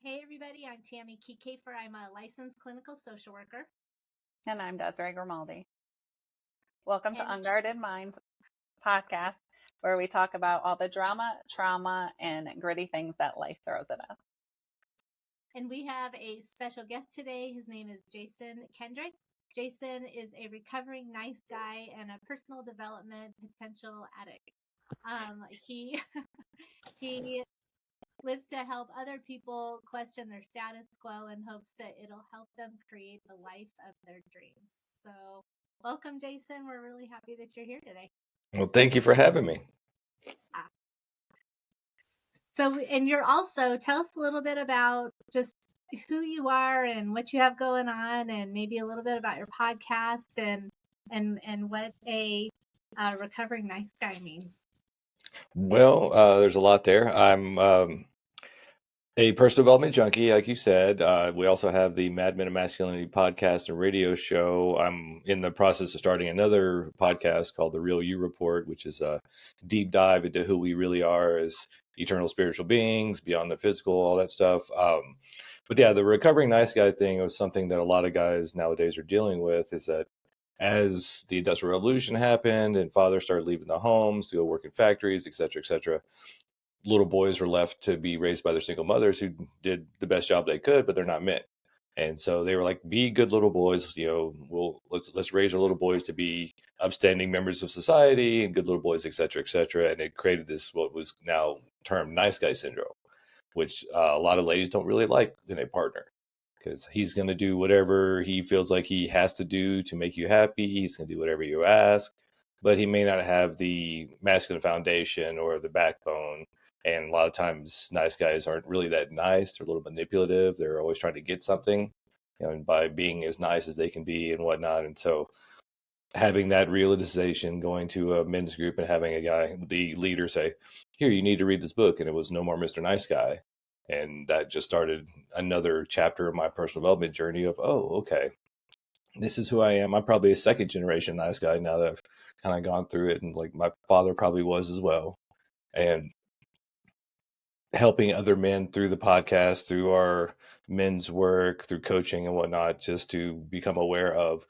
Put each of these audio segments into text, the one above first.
Hey everybody, I'm Tammy Kiefer. I'm a licensed clinical social worker. And I'm Desiree Grimaldi. Welcome to And Unguarded Mind podcast, where we talk about all the drama, trauma, and gritty things that life throws at us. we have a special guest today. His name is Jason Kendrick. Jason is a recovering nice guy and a personal development potential addict. He he lives to help other people question their status quo and hopes that it'll help them create the life of their dreams. So, welcome, Jason. We're really happy that you're here today. Well, thank you for having me. So, and you're also, tell us a little bit about just who you are and what you have going on, and maybe a little bit about your podcast and what a recovering nice guy means. Well, there's a lot there. I'm a personal development junkie, like you said. We also have the Mad Men of Masculinity podcast and radio show. I'm in the process of starting another podcast called The Real You Report, which is a deep dive into who we really are as eternal spiritual beings, beyond the physical, all that stuff. But yeah, the recovering nice guy thing was something that a lot of guys nowadays are dealing with, is that as the Industrial Revolution happened and fathers started leaving the homes to go work in factories, et cetera, little boys were left to be raised by their single mothers who did the best job they could, but they're not men. And so they were like, be good little boys, let's raise our little boys to be upstanding members of society and good little boys, et cetera. And it created this, what was now termed nice guy syndrome, which a lot of ladies don't really like in a partner, because he's going to do whatever he feels like he has to do to make you happy. He's going to do whatever you ask, but he may not have the masculine foundation or the backbone. And a lot of times, nice guys aren't really that nice. They're a little manipulative. They're always trying to get something, and by being as nice as they can be and whatnot. And so, having that realization, going to a men's group and having a guy, the leader, say, "Here, you need to read this book," and it was No More Mr. Nice Guy. And that just started another chapter of my personal development journey of, oh, okay, this is who I am. I'm probably a second generation nice guy now that I've kind of gone through it. And like my father probably was as well. And helping other men through the podcast, through our men's work, through coaching and whatnot, just to become aware of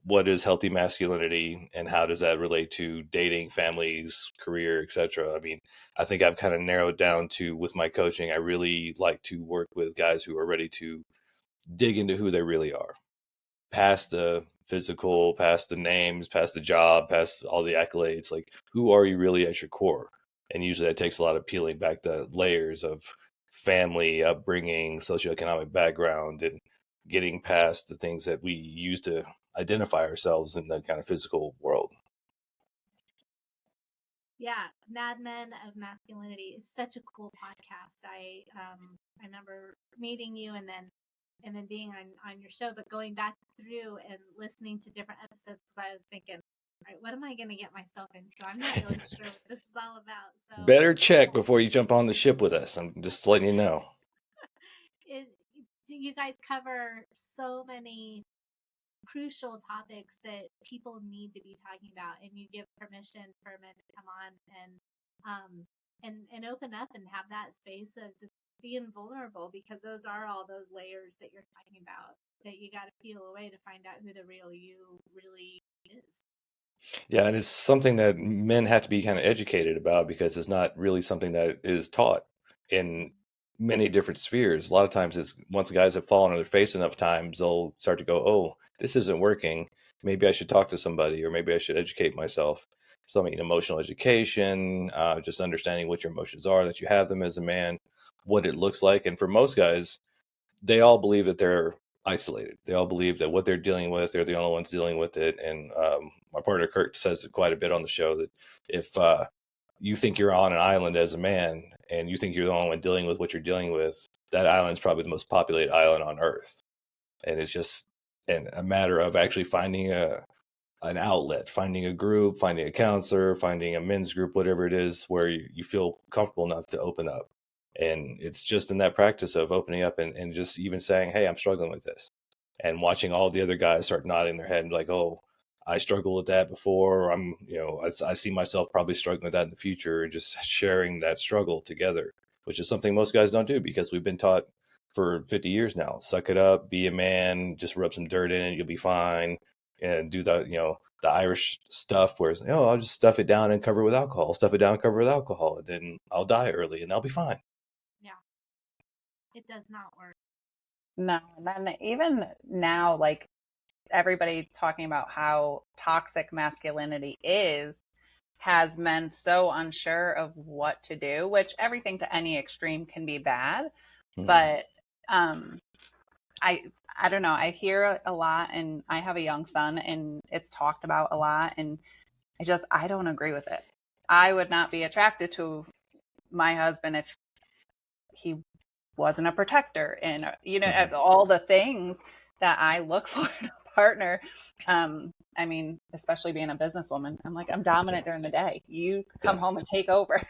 what is healthy masculinity and how does that relate to dating, families, career, etc. I mean, I think I've kind of narrowed down to, with my coaching, I really like to work with guys who are ready to dig into who they really are, past the physical, past the names, past the job, past all the accolades. Like, who are you really at your core? And usually that takes a lot of peeling back the layers of family, upbringing, socioeconomic background, and getting past the things that we use to identify ourselves in the kind of physical world. Yeah, Mad Men of Masculinity is such a cool podcast. I remember meeting you and then being on your show, but going back through and listening to different episodes because I was thinking, all right, what am I going to get myself into? I'm not really sure what this is all about. So Better check before you jump on the ship with us. I'm just letting you know. it, you guys cover so many crucial topics that people need to be talking about, and you give permission for men to come on and open up and have that space of just being vulnerable, because those are all those layers that you're talking about that you got to peel away to find out who the real you really is. Yeah, and it's something that men have to be kind of educated about, because it's not really something that is taught in many different spheres. A lot of times, it's once guys have fallen on their face enough times, they'll start to go, "Oh, this isn't working. Maybe I should talk to somebody, or maybe I should educate myself." So, I mean, emotional education, just understanding what your emotions are, that you have them as a man, what it looks like. And for most guys, they all believe that they're isolated. They all believe that what they're dealing with, they're the only ones dealing with it. And my partner Kurt says it quite a bit on the show, that if you think you're on an island as a man and you think you're the only one dealing with what you're dealing with, that island's probably the most populated island on Earth. And it's just a matter of actually finding an outlet, finding a group, finding a counselor, finding a men's group, whatever it is, where you feel comfortable enough to open up. And it's just in that practice of opening up and just even saying, "Hey, I'm struggling with this," and watching all the other guys start nodding their head and like, "Oh, I struggled with that before. I see myself probably struggling with that in the future," and just sharing that struggle together, which is something most guys don't do, because we've been taught for 50 years now. Suck it up, be a man, just rub some dirt in it, you'll be fine. And do the, the Irish stuff where it's, I'll just stuff it down and cover it with alcohol, stuff it down and cover it with alcohol, and then I'll die early and I'll be fine. Yeah. It does not work. No. And then even now, like everybody talking about how toxic masculinity has men so unsure of what to do, which everything to any extreme can be bad. But I don't know. I hear a lot, and I have a young son, and it's talked about a lot, and I don't agree with it. I would not be attracted to my husband if he wasn't a protector, and all the things that I look for in a partner. I mean, especially being a businesswoman, I'm like, I'm dominant during the day. You come home and take over.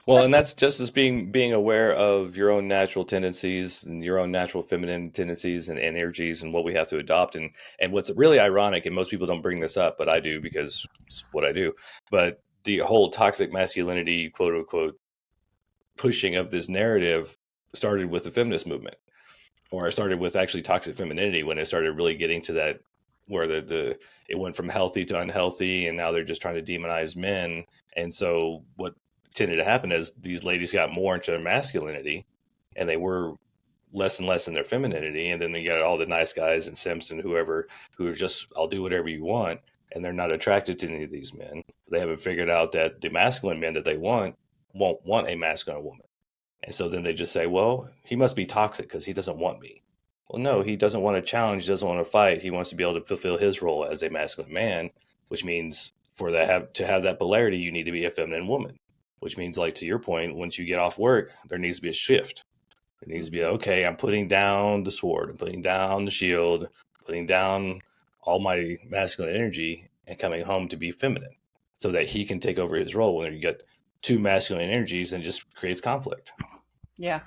Well, and that's just as being aware of your own natural tendencies and your own natural feminine tendencies and energies and what we have to adopt. And what's really ironic, and most people don't bring this up, but I do because it's what I do. But the whole toxic masculinity, quote unquote, pushing of this narrative started with the feminist movement, or it started with actually toxic femininity when it started really getting to that where it went from healthy to unhealthy, and now they're just trying to demonize men. And so what tended to happen is these ladies got more into their masculinity and they were less and less in their femininity, and then you got all the nice guys and simps and whoever who are just, I'll do whatever you want, and they're not attracted to any of these men. They haven't figured out that the masculine men that they want won't want a masculine woman. And so then they just say, well, he must be toxic because he doesn't want me. Well, no, he doesn't want to challenge, he doesn't want to fight. He wants to be able to fulfill his role as a masculine man, which means to have that polarity, you need to be a feminine woman, which means, like to your point, once you get off work, there needs to be a shift. It needs to be, okay, I'm putting down the sword, I'm putting down the shield, putting down all my masculine energy and coming home to be feminine so that he can take over his role. When you get two masculine energies, and it just creates conflict. Yeah.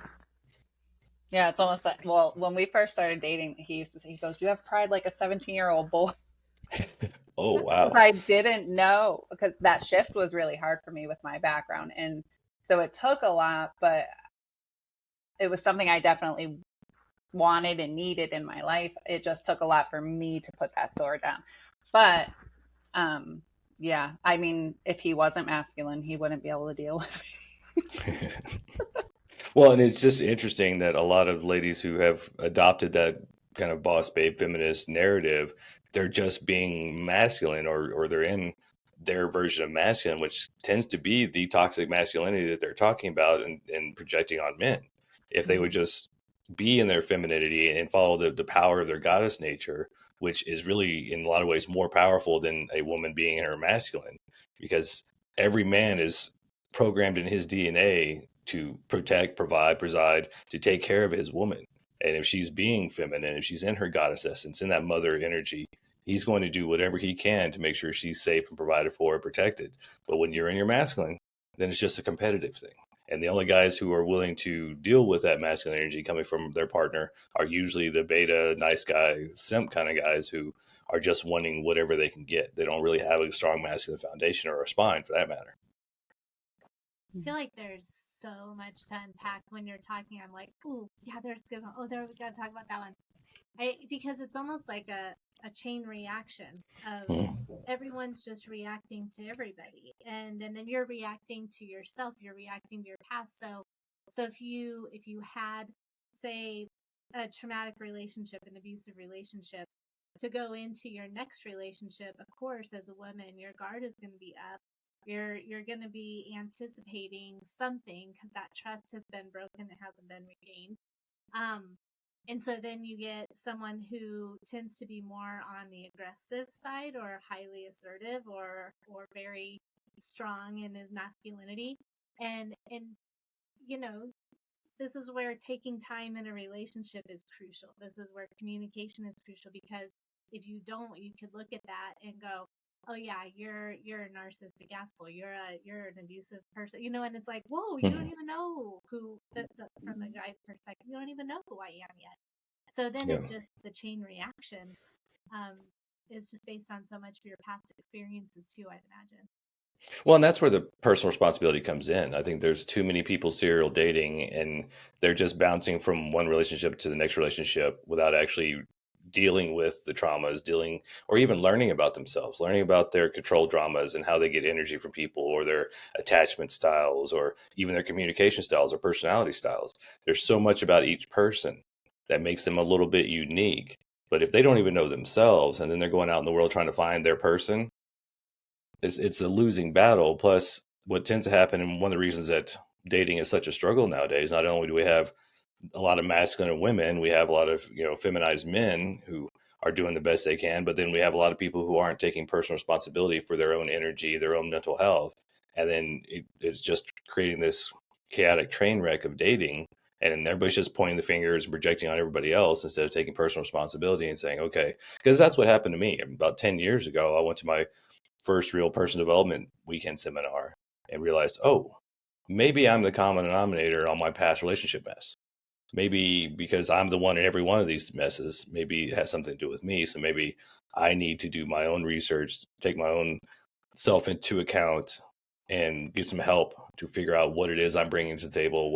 Yeah, it's almost like, well, when we first started dating, he used to say, he goes, you have pride like a 17-year-old boy. Oh, wow. I didn't know, because that shift was really hard for me with my background. And so it took a lot, but it was something I definitely wanted and needed in my life. It just took a lot for me to put that sword down. But yeah, I mean, if he wasn't masculine, he wouldn't be able to deal with me. Well, and it's just interesting that a lot of ladies who have adopted that kind of boss babe feminist narrative, they're just being masculine, or they're in their version of masculine, which tends to be the toxic masculinity that they're talking about and projecting on men. If they would just be in their femininity and follow the power of their goddess nature, which is really in a lot of ways more powerful than a woman being in her masculine, because every man is programmed in his DNA to protect, provide, preside, to take care of his woman. And if she's being feminine, if she's in her goddess essence, in that mother energy, he's going to do whatever he can to make sure she's safe and provided for and protected. But when you're in your masculine, then it's just a competitive thing. And the only guys who are willing to deal with that masculine energy coming from their partner are usually the beta, nice guy, simp kind of guys who are just wanting whatever they can get. They don't really have a strong masculine foundation or a spine for that matter. I feel like there's so much to unpack when you're talking. I'm like, oh, yeah, there's good one. Oh, there, we got to talk about that one. Because it's almost like a chain reaction of everyone's just reacting to everybody. And then you're reacting to yourself. You're reacting to your past. So if you had, say, a traumatic relationship, an abusive relationship, to go into your next relationship, of course, as a woman, your guard is going to be up. You're going to be anticipating something because that trust has been broken, it hasn't been regained. And so then you get someone who tends to be more on the aggressive side, or highly assertive, or very strong in his masculinity. And this is where taking time in a relationship is crucial. This is where communication is crucial, because if you don't, you could look at that and go, oh yeah, you're a narcissistic asshole, you're an abusive person, and it's like, whoa, you don't even know who from the guy's perspective, you don't even know who I am yet. So then it just, the chain reaction is just based on so much of your past experiences too, I'd imagine. Well, and that's where the personal responsibility comes in. I think there's too many people serial dating and they're just bouncing from one relationship to the next relationship without actually dealing with the traumas, dealing or even learning about themselves, learning about their control dramas and how they get energy from people or their attachment styles or even their communication styles or personality styles. There's so much about each person that makes them a little bit unique. But if they don't even know themselves and then they're going out in the world trying to find their person, it's a losing battle. Plus, what tends to happen, and one of the reasons that dating is such a struggle nowadays, not only do we have a lot of masculine women, we have a lot of feminized men who are doing the best they can, but then we have a lot of people who aren't taking personal responsibility for their own energy, their own mental health, and then it's just creating this chaotic train wreck of dating. And everybody's just pointing the fingers and projecting on everybody else instead of taking personal responsibility and saying, okay, because that's what happened to me about 10 years ago. I went to my first real personal development weekend seminar and realized, oh, maybe I'm the common denominator on my past relationship mess. Maybe because I'm the one in every one of these messes, maybe it has something to do with me. So maybe I need to do my own research, take my own self into account and get some help to figure out what it is I'm bringing to the table,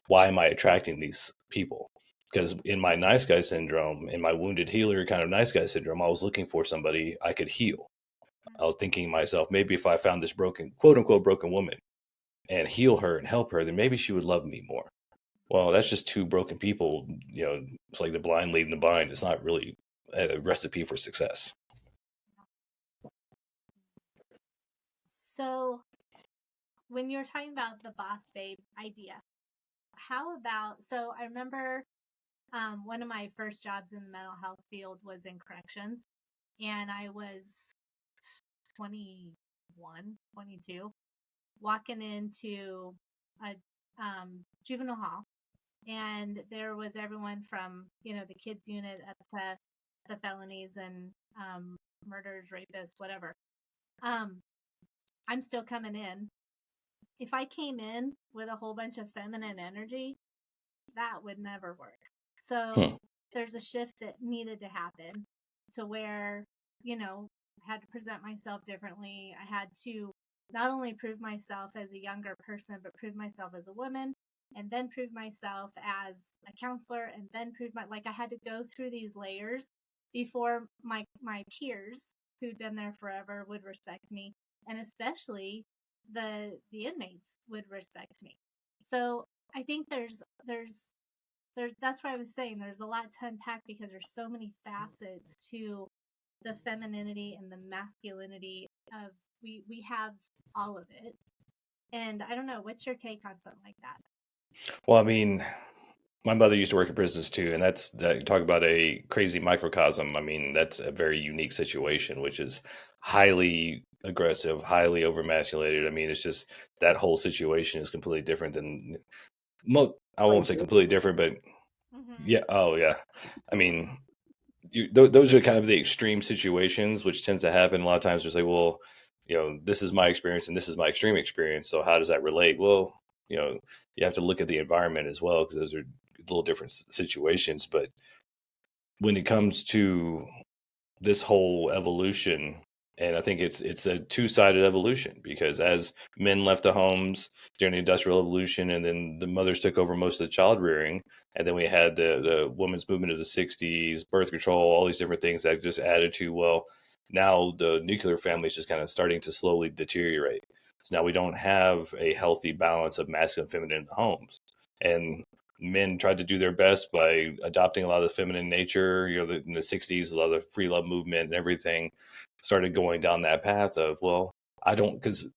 why am I attracting these people? Because in my nice guy syndrome, in my wounded healer kind of nice guy syndrome, I was looking for somebody I could heal. I was thinking to myself, maybe if I found this broken, quote unquote, broken woman and heal her and help her, then maybe she would love me more. Well, that's just two broken people. It's like the blind leading the blind. It's not really a recipe for success. So when you're talking about the boss babe idea, how about, so I remember one of my first jobs in the mental health field was in corrections, and I was 21, 22, walking into a juvenile hall, and there was everyone from the kids unit up to the felonies and murders, rapists, whatever. I'm still coming in. If I came in with a whole bunch of feminine energy, that would never work. So there's a shift that needed to happen to where, I had to present myself differently. I had to not only prove myself as a younger person, but prove myself as a woman, and then prove myself as a counselor, and then I had to go through these layers before my peers who'd been there forever would respect me, and especially the inmates would respect me. So I think there's that's what I was saying. There's a lot to unpack because there's so many facets to the femininity and the masculinity of we have all of it. And I don't know, what's your take on something like that? Well, I mean, my mother used to work in prisons too, and talk about a crazy microcosm. I mean, that's a very unique situation, which is highly aggressive, highly overmasculated. I mean, it's just that whole situation is completely different than I won't say completely different, but yeah. Oh, yeah. I mean, those are kind of the extreme situations, which tends to happen a lot of times. We say, well, this is my experience and this is my extreme experience. So how does that relate? Well, you have to look at the environment as well because those are little different situations. But when it comes to this whole evolution, and I think it's a two-sided evolution because as men left the homes during the industrial revolution and then the mothers took over most of the child rearing, and then we had the women's movement of the 60s, birth control, all these different things that just added to, well, now the nuclear family is just kind of starting to slowly deteriorate. So now we don't have a healthy balance of masculine and feminine in the homes, and men tried to do their best by adopting a lot of the feminine nature. In the 60s, a lot of the free love movement and everything started going down that path of, well, I don't, because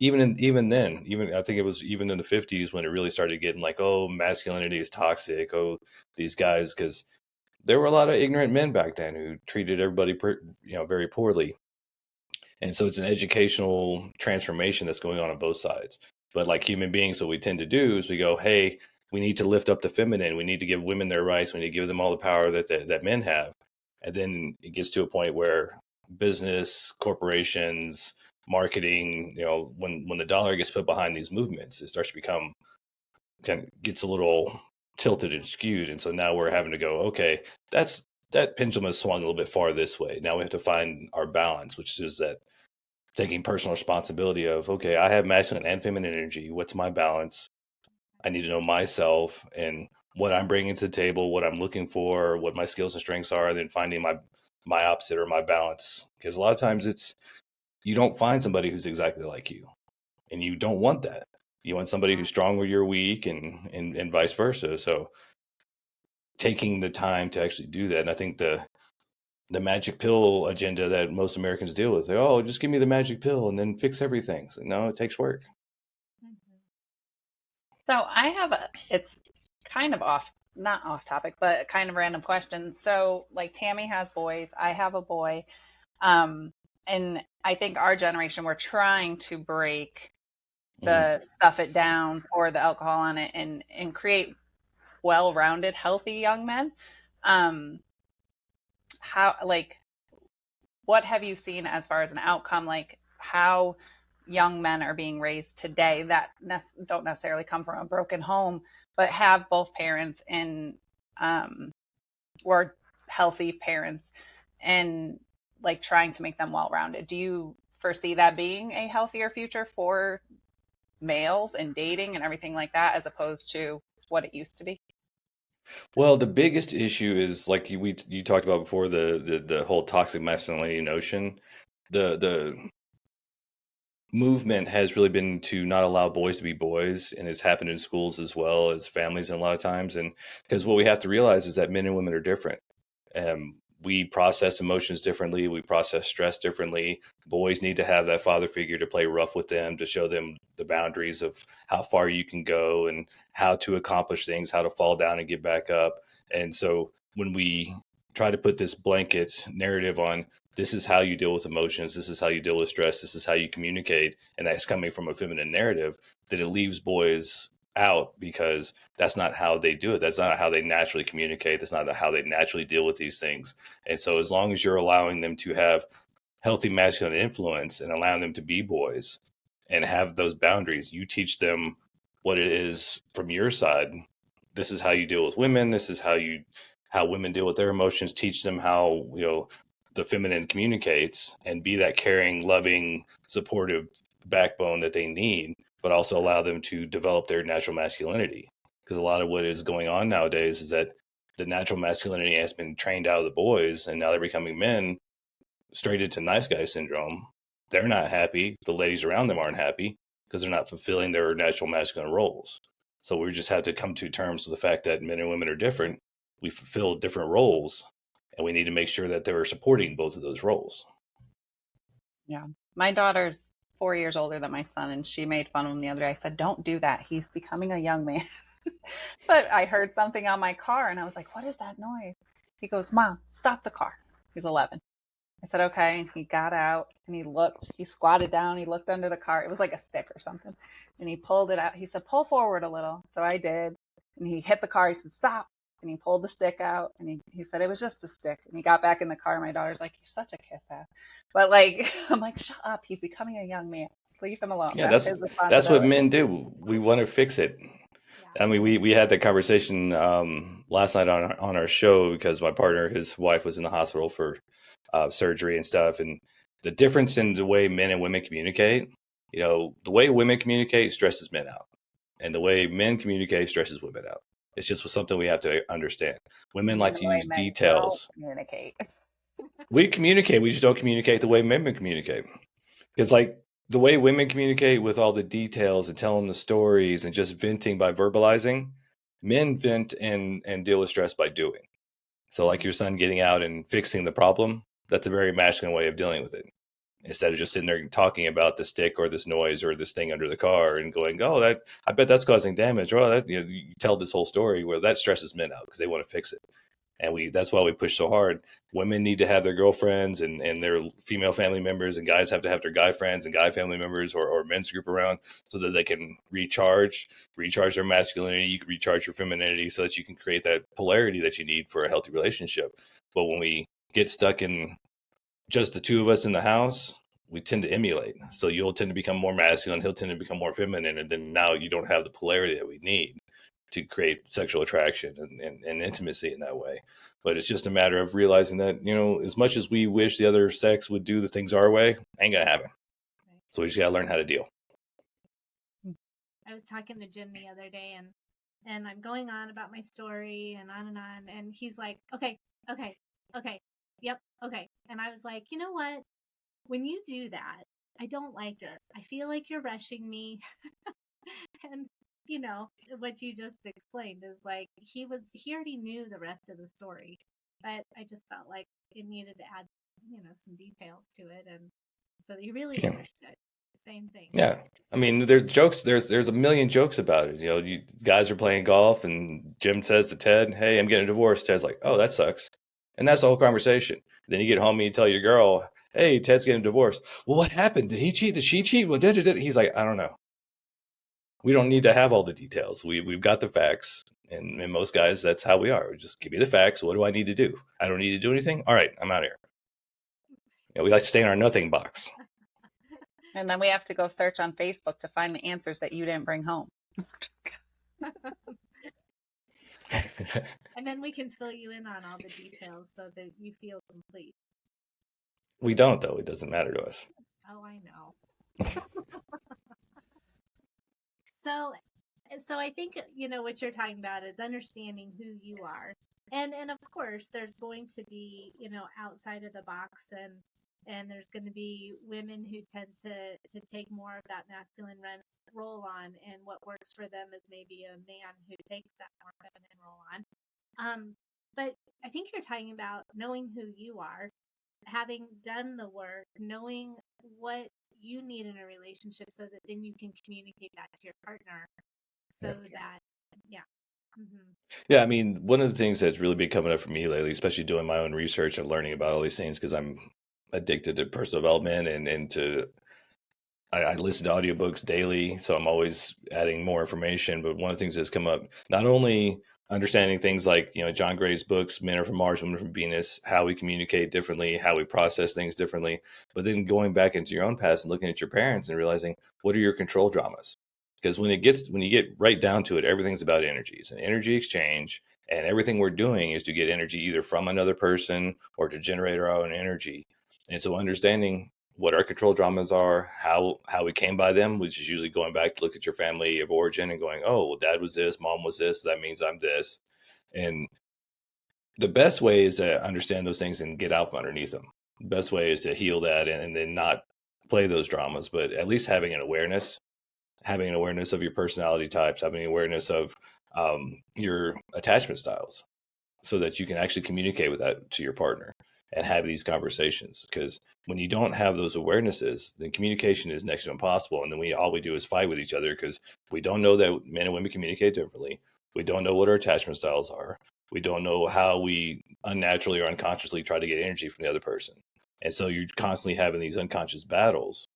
even then, even I think it was even in the 50s when it really started getting like, oh, masculinity is toxic. Oh, these guys, because there were a lot of ignorant men back then who treated everybody, very poorly. And so it's an educational transformation that's going on both sides. But like human beings, what we tend to do is we go, hey, we need to lift up the feminine. We need to give women their rights. We need to give them all the power that men have. And then it gets to a point where business, corporations, marketing, when the dollar gets put behind these movements, it starts to become kind of gets a little tilted and skewed. And so now we're having to go, okay, that pendulum has swung a little bit far this way. Now we have to find our balance, which is that taking personal responsibility of, okay, I have masculine and feminine energy. What's my balance? I need to know myself and what I'm bringing to the table, what I'm looking for, what my skills and strengths are, and then finding my opposite or my balance. Because a lot of times you don't find somebody who's exactly like you, and you don't want that. You want somebody who's strong where you're weak, and vice versa. So taking the time to actually do that, and I think the magic pill agenda that most Americans deal with, oh, just give me the magic pill and then fix everything. So no, it takes work. So it's kind of not off topic, but kind of random question. So like Tammy has boys, I have a boy. And I think our generation, we're trying to break the stuff it down or the alcohol on it and create well-rounded, healthy young men. What have you seen as far as an outcome, like how young men are being raised today that don't necessarily come from a broken home, but have both parents and or healthy parents, and like trying to make them well-rounded? Do you foresee that being a healthier future for males and dating and everything like that, as opposed to what it used to be? Well, the biggest issue is like you talked about before, the whole toxic masculinity notion. The movement has really been to not allow boys to be boys, and it's happened in schools as well as families, and a lot of times. And because what we have to realize is that men and women are different. We process emotions differently. We process stress differently. Boys need to have that father figure to play rough with them, to show them the boundaries of how far you can go and how to accomplish things, how to fall down and get back up. And so when we try to put this blanket narrative on, this is how you deal with emotions, this is how you deal with stress, this is how you communicate, and that's coming from a feminine narrative, that it leaves boys out, because that's not how they do it. That's not how they naturally communicate. That's not how they naturally deal with these things. And so as long as you're allowing them to have healthy masculine influence and allowing them to be boys and have those boundaries, you teach them what it is from your side. This is how you deal with women. This is how women deal with their emotions. Teach them how, the feminine communicates, and be that caring, loving, supportive backbone that they need, but also allow them to develop their natural masculinity. Because a lot of what is going on nowadays is that the natural masculinity has been trained out of the boys, and now they're becoming men, straight into nice guy syndrome. They're not happy. The ladies around them aren't happy because they're not fulfilling their natural masculine roles. So we just have to come to terms with the fact that men and women are different. We fulfill different roles, and we need to make sure that they're supporting both of those roles. Yeah. My daughter's 4 years older than my son, and she made fun of him the other day. I said, don't do that. He's becoming a young man. But I heard something on my car, and I was like, what is that noise? He goes, Mom, stop the car. He's 11. I said, okay. And he got out and he looked, he squatted down, he looked under the car. It was like a stick or something. And he pulled it out. He said, pull forward a little. So I did. And he hit the car. He said, stop. And he pulled the stick out, and he said it was just a stick. And he got back in the car. My daughter's like, you're such a kiss ass. But like, I'm like, shut up. He's becoming a young man. Leave him alone. Yeah, that's what men do. We want to fix it. I mean, we had that conversation last night on our show, because my partner, his wife, was in the hospital for surgery and stuff. And the difference in the way men and women communicate, the way women communicate stresses men out, and the way men communicate stresses women out. It's just something we have to understand. Women like to use details. We communicate. We just don't communicate the way men communicate. It's like the way women communicate with all the details and telling the stories and just venting by verbalizing. Men vent and deal with stress by doing. So like your son getting out and fixing the problem, that's a very masculine way of dealing with it. Instead of just sitting there talking about the stick or this noise or this thing under the car and going, oh, that I bet that's causing damage. Or that, you tell this whole story where that stresses men out because they want to fix it. And that's why we push so hard. Women need to have their girlfriends and their female family members, and guys have to have their guy friends and guy family members or men's group around, so that they can recharge their masculinity. You can recharge your femininity so that you can create that polarity that you need for a healthy relationship. But when we get stuck in just the two of us in the house, we tend to emulate. So you'll tend to become more masculine, he'll tend to become more feminine, and then now you don't have the polarity that we need to create sexual attraction and intimacy in that way. But it's just a matter of realizing that, as much as we wish the other sex would do the things our way, ain't gonna happen. So we just got to learn how to deal. I was talking to Jim the other day, and I'm going on about my story and on, and he's like, okay, yep, okay. And I was like, you know what? When you do that, I don't like it. I feel like you're rushing me. And what you just explained is like he already knew the rest of the story, but I just felt like it needed to add some details to it, and so he really understood. Same thing. Yeah. I mean, there's jokes. There's a million jokes about it. You guys are playing golf, and Jim says to Ted, "Hey, I'm getting a divorce." Ted's like, "Oh, that sucks," and that's the whole conversation. Then you get home and you tell your girl, "Hey, Ted's getting a divorce." Well, what happened? Did he cheat? Did she cheat? Well, he's like, "I don't know. We don't need to have all the details. We've got the facts." And most guys, that's how we are. Just give me the facts. What do I need to do? I don't need to do anything. All right, I'm out of here. We like to stay in our nothing box. And then we have to go search on Facebook to find the answers that you didn't bring home. And then we can fill you in on all the details so that you feel complete. We don't, though. It doesn't matter to us. Oh, I know. So I think, what you're talking about is understanding who you are. And of course, there's going to be, outside of the box, and there's going to be women who tend to take more of that masculine role on, and what works for them is maybe a man who takes that more feminine role on. But I think you're talking about knowing who you are, having done the work, knowing what you need in a relationship so that then you can communicate that to your partner. So that, yeah. Mm-hmm. Yeah, I mean, one of the things that's really been coming up for me lately, especially doing my own research and learning about all these things, because I'm addicted to personal development and I listen to audiobooks daily, so I'm always adding more information. But one of the things that's come up, not only understanding things like, John Gray's books, Men Are From Mars, Women Are From Venus, how we communicate differently, how we process things differently, but then going back into your own past and looking at your parents and realizing, what are your control dramas? Because when you get right down to it, everything's about energy. It's an energy exchange, and everything we're doing is to get energy either from another person or to generate our own energy. And so understanding what our control dramas are, how we came by them, which is usually going back to look at your family of origin and going, oh, well, dad was this, mom was this, so that means I'm this. And the best way is to understand those things and get out from underneath them. The best way is to heal that and then not play those dramas, but at least having an awareness of your personality types, having an awareness of your attachment styles, so that you can actually communicate with that to your partner and have these conversations. Because when you don't have those awarenesses, then communication is next to impossible. And then all we do is fight with each other because we don't know that men and women communicate differently. We don't know what our attachment styles are. We don't know how we unnaturally or unconsciously try to get energy from the other person. And so you're constantly having these unconscious battles.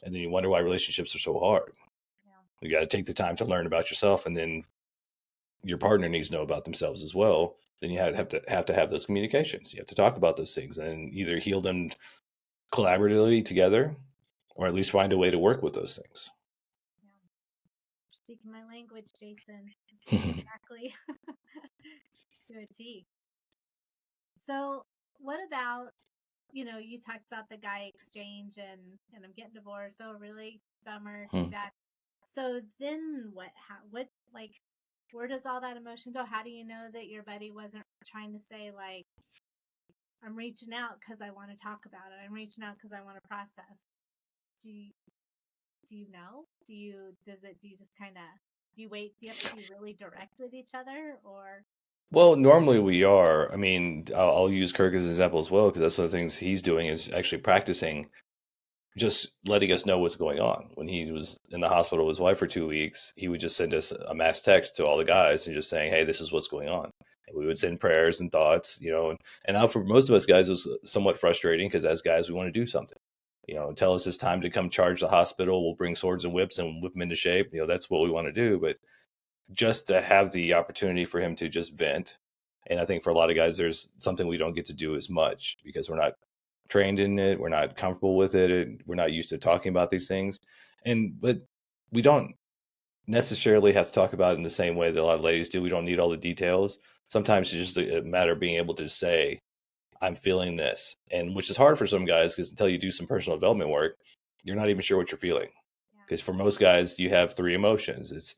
And then you wonder why relationships are so hard. Yeah. You got to take the time to learn about yourself, and then your partner needs to know about themselves as well. Then you have to have those communications. You have to talk about those things and either heal them collaboratively together, or at least find a way to work with those things. Yeah. Speaking my language, Jason. Exactly. To a T. So what about, you talked about the guy exchange and I'm getting divorced. Oh, really? Bummer. Too bad. So then what, where does all that emotion go? How do you know that your buddy wasn't trying to say, like, I'm reaching out because I want to talk about it. I'm reaching out because I want to process. Do you know? Do you just kind of, do you have to be really direct with each other, or? Well, normally we are. I mean, I'll use Kirk as an example as well, because that's one of the things he's doing is actually practicing just letting us know what's going on. When he was in the hospital with his wife for 2 weeks, he would just send us a mass text to all the guys and just saying, hey, this is what's going on. And we would send prayers and thoughts, and now for most of us guys, it was somewhat frustrating because as guys, we want to do something. Tell us it's time to come charge the hospital. We'll bring swords and whips and whip them into shape. That's what we want to do. But just to have the opportunity for him to just vent. And I think for a lot of guys, there's something we don't get to do as much because we're not trained in it. We're not comfortable with it. And we're not used to talking about these things. But we don't necessarily have to talk about it in the same way that a lot of ladies do. We don't need all the details. Sometimes it's just a matter of being able to say, I'm feeling this. And which is hard for some guys because until you do some personal development work, you're not even sure what you're feeling. Because for most guys, you have three emotions. It's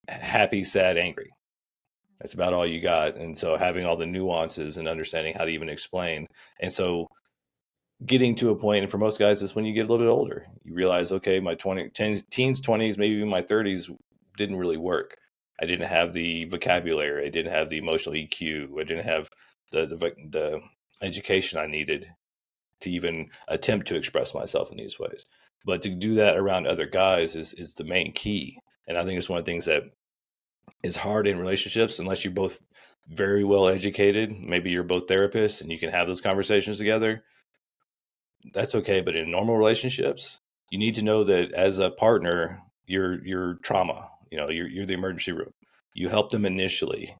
happy, sad, angry. That's about all you got. And so having all the nuances and understanding how to even explain. And so getting to a point, and for most guys, is when you get a little bit older. You realize, okay, my teens, 20s, maybe even my 30s didn't really work. I didn't have the vocabulary. I didn't have the emotional EQ. I didn't have the education I needed to even attempt to express myself in these ways. But to do that around other guys is the main key. And I think it's one of the things that is hard in relationships unless you're both very well educated. Maybe you're both therapists and you can have those conversations together. That's okay. But in normal relationships, you need to know that as a partner, you're trauma. You're the emergency room. You help them initially,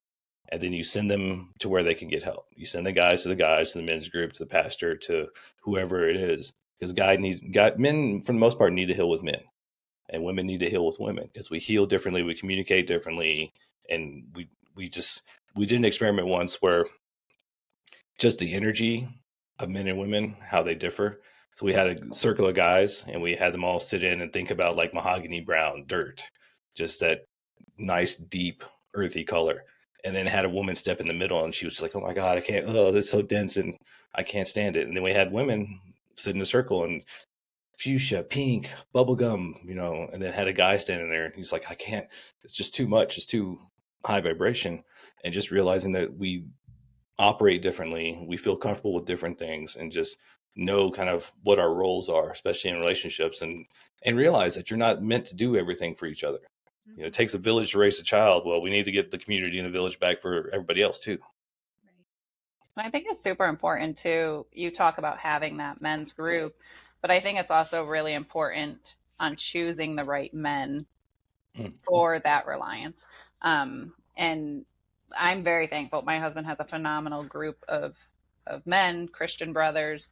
and then you send them to where they can get help. You send the guys, to the men's group, to the pastor, to whoever it is. Because men, for the most part, need to heal with men, and women need to heal with women because we heal differently, we communicate differently, and we did an experiment once where just the energy of men and women, how they differ. So we had a circle of guys and we had them all sit in and think about like mahogany brown dirt, just that nice, deep, earthy color. And then had a woman step in the middle and she was just like, oh my God, I can't, oh, this is so dense and I can't stand it. And then we had women sit in a circle and fuchsia, pink, bubblegum, and then had a guy standing there and he's like, I can't, it's just too much. It's too high vibration. And just realizing that we operate differently, we feel comfortable with different things, and just know kind of what our roles are, especially in relationships, and realize that you're not meant to do everything for each other. It takes a village to raise a child. Well, we need to get the community and the village back for everybody else too. And I think it's super important too. You talk about having that men's group, but I think it's also really important on choosing the right men for that reliance. And I'm very thankful. My husband has a phenomenal group of men, Christian brothers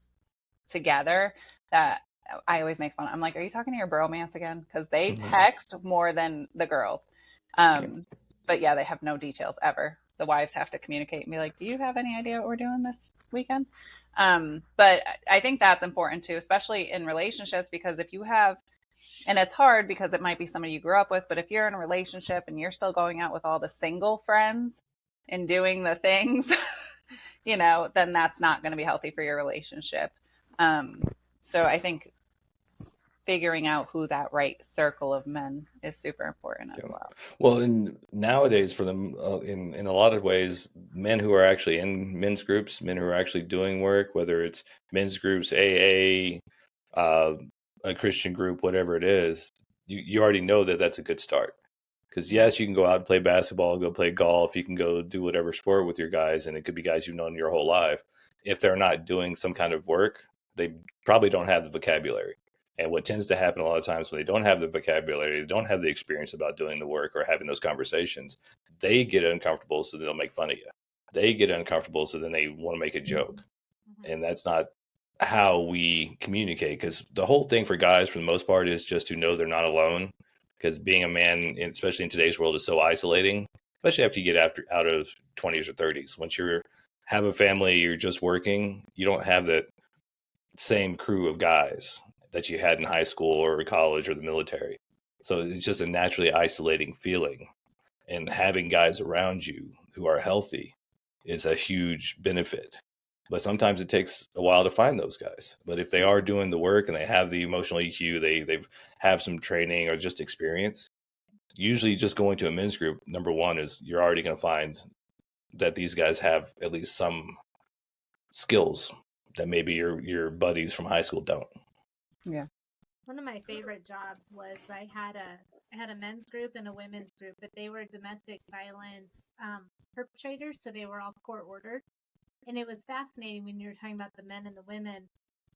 together that I always make fun of. I'm like, are you talking to your bromance again? Because they text more than the girls. But yeah, they have no details ever. The wives have to communicate and be like, do you have any idea what we're doing this weekend? But I think that's important too, especially in relationships, because if you have, and it's hard because it might be somebody you grew up with, but if you're in a relationship and you're still going out with all the single friends and doing the things, then that's not going to be healthy for your relationship. So I think figuring out who that right circle of men is super important as well. Well, and nowadays for them, in a lot of ways, men who are actually in men's groups, men who are actually doing work, whether it's men's groups, AA, a Christian group, whatever it is, you already know that that's a good start. Because yes, you can go out and play basketball, go play golf, you can go do whatever sport with your guys, and it could be guys you've known your whole life. If they're not doing some kind of work, they probably don't have the vocabulary. And what tends to happen a lot of times when they don't have the vocabulary, they don't have the experience about doing the work or having those conversations, they get uncomfortable, so they'll make fun of you. They get uncomfortable, so then they want to make a joke. And that's not how we communicate, because the whole thing for guys, for the most part, is just to know they're not alone. Because being a man, especially in today's world, is so isolating, especially after you get out of 20s or 30s. Once you have a family, you're just working, you don't have that same crew of guys that you had in high school or college or the military. So it's just a naturally isolating feeling. And having guys around you who are healthy is a huge benefit. But sometimes it takes a while to find those guys. But if they are doing the work and they have the emotional EQ, they have some training or just experience, usually just going to a men's group, number one, is you're already going to find that these guys have at least some skills that maybe your buddies from high school don't. Yeah. One of my favorite jobs was I had a men's group and a women's group, but they were domestic violence perpetrators, so they were all court ordered. And it was fascinating when you were talking about the men and the women.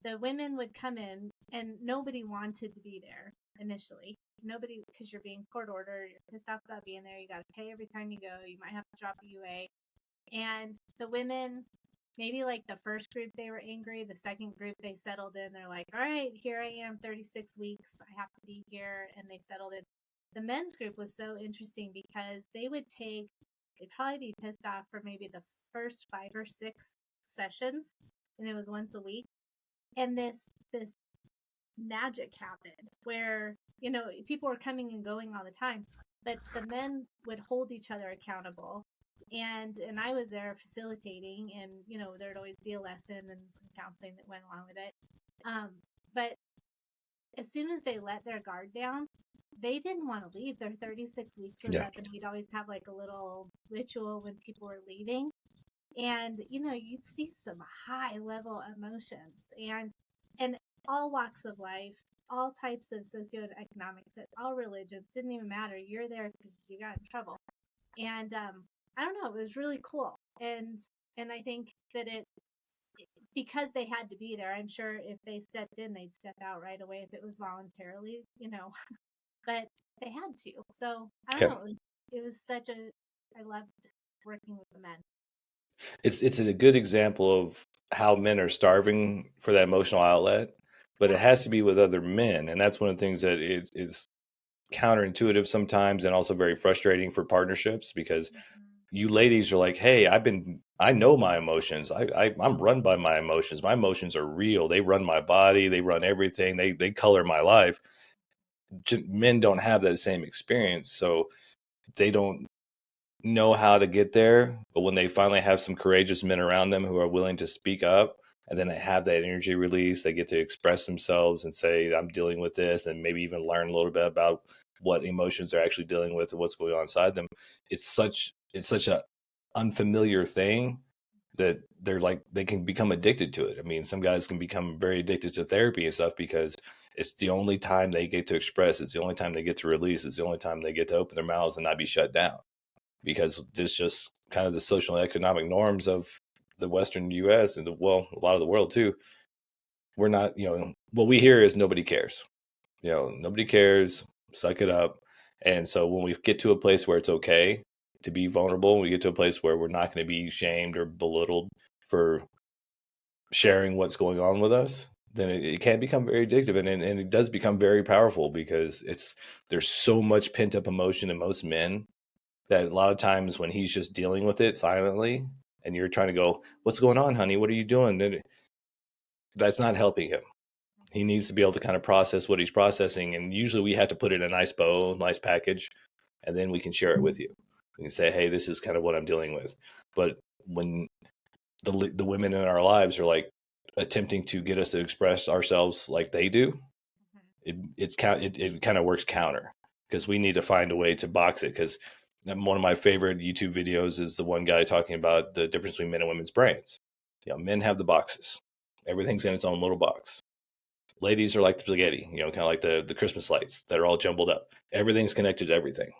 The women would come in and nobody wanted to be there initially. Nobody, because you're being court ordered, you're pissed off about being there, you got to pay every time you go, you might have to drop a UA. And the women, maybe like the first group they were angry, the second group they settled in, they're like, all right, here I am, 36 weeks, I have to be here, and they settled in. The men's group was so interesting because they'd probably be pissed off for maybe the first 5 or 6 sessions, and it was once a week. And this magic happened where, people were coming and going all the time, but the men would hold each other accountable. And I was there facilitating, and there'd always be a lesson and some counseling that went along with it. But as soon as they let their guard down, they didn't want to leave. Their 36 weeks was up, and we'd always have like a little ritual when people were leaving. And you'd see some high level emotions, and all walks of life, all types of socioeconomics, all religions, didn't even matter. You're there because you got in trouble. And I don't know, it was really cool. And I think that because they had to be there, I'm sure if they stepped in, they'd step out right away if it was voluntarily, but they had to. So I don't know, it was I loved working with the men. It's a good example of how men are starving for that emotional outlet, but it has to be with other men. And that's one of the things that is counterintuitive sometimes, and also very frustrating for partnerships, because you ladies are like, hey, I know my emotions. I'm run by my emotions. My emotions are real. They run my body. They run everything. They color my life. Men don't have that same experience. So they don't know how to get there. But when they finally have some courageous men around them who are willing to speak up, and then they have that energy release, they get to express themselves and say, I'm dealing with this, and maybe even learn a little bit about what emotions they're actually dealing with and what's going on inside them. It's such a unfamiliar thing that they can become addicted to it. I mean, some guys can become very addicted to therapy and stuff because it's the only time they get to express. It's the only time they get to release. It's the only time they get to open their mouths and not be shut down, because there's just kind of the social and economic norms of the Western U.S. and a lot of the world too. We're not, what we hear is nobody cares. Nobody cares. Suck it up. And so when we get to a place where it's okay to be vulnerable, we get to a place where we're not going to be shamed or belittled for sharing what's going on with us, then it can become very addictive, and it does become very powerful, because there's so much pent up emotion in most men that a lot of times when he's just dealing with it silently and you're trying to go, what's going on, honey? What are you doing? Then that's not helping him. He needs to be able to kind of process what he's processing. And usually we have to put it in a nice bow, nice package, and then we can share it with you. We can say, hey, this is kind of what I'm dealing with. But when the women in our lives are like attempting to get us to express ourselves like they do, it kind of works counter, because we need to find a way to box it. Because one of my favorite YouTube videos is the one guy talking about the difference between men and women's brains. Men have the boxes. Everything's in its own little box. Ladies are like the spaghetti, kind of like the Christmas lights that are all jumbled up. Everything's connected to everything.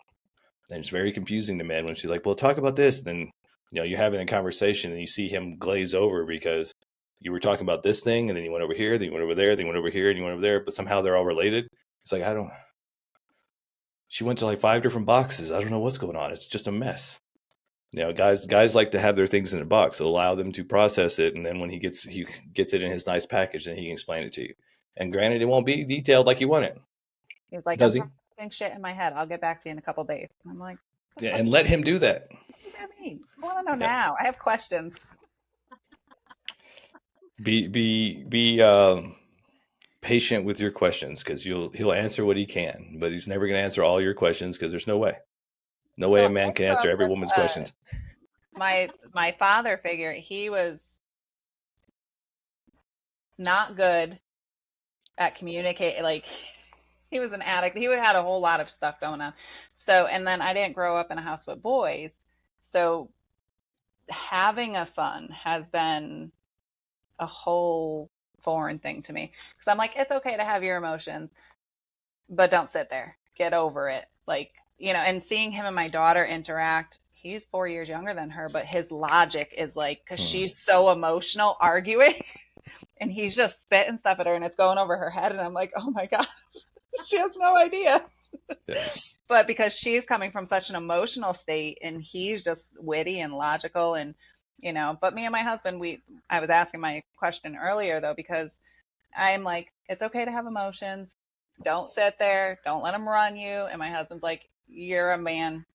And it's very confusing to men when she's like, well, talk about this. And then, you're having a conversation and you see him glaze over because you were talking about this thing, and then you went over here, then you went over there, then you went over here, and you went over there, but somehow they're all related. It's like, she went to like 5 different boxes. I don't know what's going on. It's just a mess. Guys like to have their things in a box. It'll allow them to process it, and then when he gets it in his nice package, then he can explain it to you. And granted, it won't be detailed like you want it. He's like, does he? I'm shit in my head. I'll get back to you in a couple of days. I'm like, yeah, and let him do that. What does that mean? I want to know now. I have questions. Be patient with your questions, because he'll answer what he can, but he's never going to answer all your questions, because there's no way a man can answer every woman's questions. My father figure, he was not good at communicating. Like, he was an addict. He had a whole lot of stuff going on. So, and then I didn't grow up in a house with boys. So having a son has been a whole foreign thing to me, because I'm like, it's okay to have your emotions, but don't sit there. Get over it. Like, and seeing him and my daughter interact, he's 4 years younger than her, but his logic is like, because she's so emotional arguing, and he's just spitting stuff at her, and it's going over her head, and I'm like, oh my gosh, she has no idea. Yeah. But because she's coming from such an emotional state, and he's just witty and logical, and but me and my husband, I was asking my question earlier though, because I'm like, it's okay to have emotions. Don't sit there. Don't let them run you. And my husband's like, you're a man.